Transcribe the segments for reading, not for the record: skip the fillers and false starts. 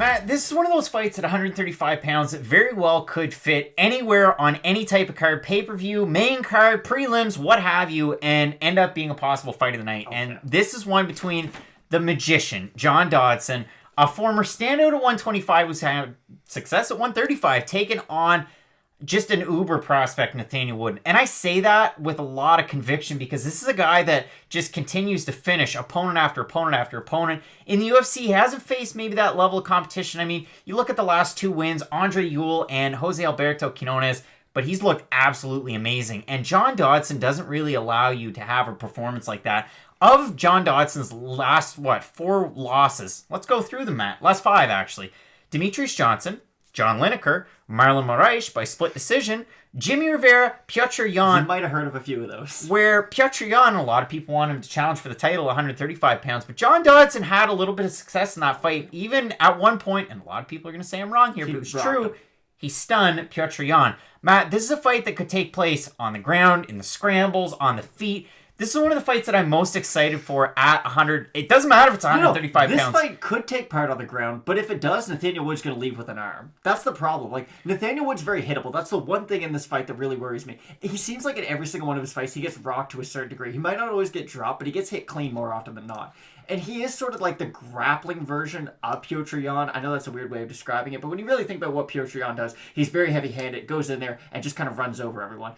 Matt, this is one of those fights at 135 pounds that very well could fit anywhere on any type of card, pay-per-view, main card, prelims, what have you, and end up being a possible fight of the night. Okay. And this is one between the magician, John Dodson, a former standout at 125 who's had success at 135, taking on just an uber prospect, Nathaniel Wood. And I say that with a lot of conviction because this is a guy that just continues to finish opponent after opponent after opponent. In the UFC, he hasn't faced maybe that level of competition. I mean, you look at the last two wins, Andre Ewell and Jose Alberto Quinones, but he's looked absolutely amazing. And John Dodson doesn't really allow you to have a performance like that. Of John Dodson's last, 4 losses? Let's go through them, Matt. Last 5, actually. Demetrius Johnson, John Lineker, Marlon Moraes by split decision, Jimmy Rivera, Piotr Jan. You might have heard of a few of those. Where Piotr Jan, a lot of people want him to challenge for the title, 135 pounds. But John Dodson had a little bit of success in that fight, even at one point, and a lot of people are going to say I'm wrong here, but it's true. He stunned Piotr Jan. Matt, this is a fight that could take place on the ground, in the scrambles, on the feet. This is one of the fights that I'm most excited for at 100. It doesn't matter if it's 135 pounds. This fight could take part on the ground, but if it does, Nathaniel Wood's going to leave with an arm. That's the problem. Like, Nathaniel Wood's very hittable. That's the one thing in this fight that really worries me. He seems like in every single one of his fights, he gets rocked to a certain degree. He might not always get dropped, but he gets hit clean more often than not. And he is sort of like the grappling version of Piotr Jan. I know that's a weird way of describing it, but when you really think about what Piotr Jan does, he's very heavy-handed, goes in there, and just kind of runs over everyone.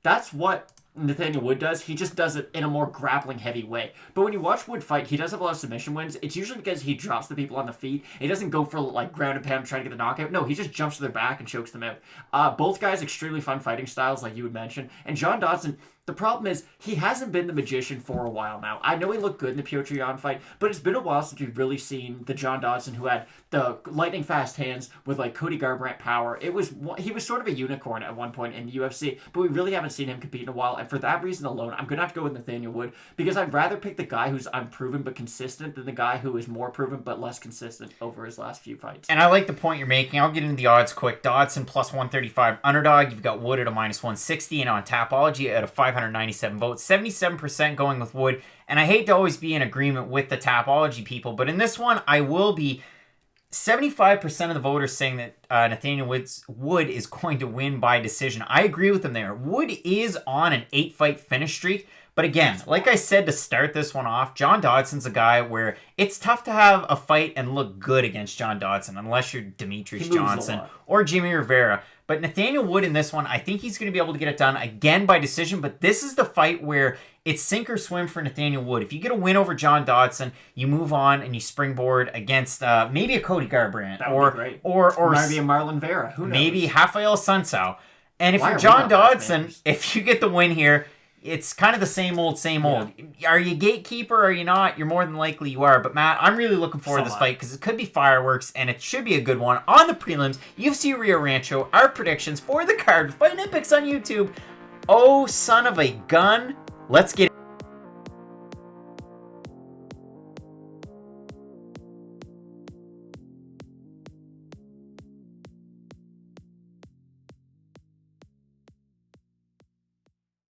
That's what Nathaniel Wood does. He just does it in a more grappling heavy way. But when you watch Wood fight, he does have a lot of submission wins. It's usually because he drops the people on the feet. He doesn't go for like ground and pound trying to get the knockout. No, he just jumps to their back and chokes them out. Both guys extremely fun fighting styles, like you would mention. And John Dodson, the problem is he hasn't been the magician for a while now. I know he looked good in the Piotr Jan fight, but it's been a while since we've really seen the John Dodson who had the lightning fast hands with like Cody Garbrandt power. He was sort of a unicorn at one point in the UFC, but we really haven't seen him compete in a while. And for that reason alone, I'm gonna have to go with Nathaniel Wood because I'd rather pick the guy who's unproven but consistent than the guy who is more proven but less consistent over his last few fights. And I like the point you're making. I'll get into the odds quick. Dodson plus 135 underdog. You've got Wood at a minus 160, and on Tapology at a 597 votes. 77% going with Wood. And I hate to always be in agreement with the Tapology people, but in this one, I will be 75% of the voters saying that Nathaniel Wood is going to win by decision. I agree with them there. Wood is on an 8-fight finish streak. But again, like I said to start this one off, John Dodson's a guy where it's tough to have a fight and look good against John Dodson unless you're Demetrius Johnson or Jimmy Rivera. But Nathaniel Wood in this one, I think he's going to be able to get it done again by decision. But this is the fight where it's sink or swim for Nathaniel Wood. If you get a win over John Dodson, you move on and you springboard against maybe a Cody Garbrandt. That would be great. Or maybe a Marlon Vera. Who knows? Maybe Rafael Sunsao. And if you're John Dodson, if you get the win here, it's kind of the same old, same old. Yeah. Are you gatekeeper or are you not? You're more than likely you are. But Matt, I'm really looking forward to this fight because it could be fireworks and it should be a good one. On the prelims, UFC Rio Rancho, our predictions for the card, Fight Olympics on YouTube. Oh, son of a gun. Let's get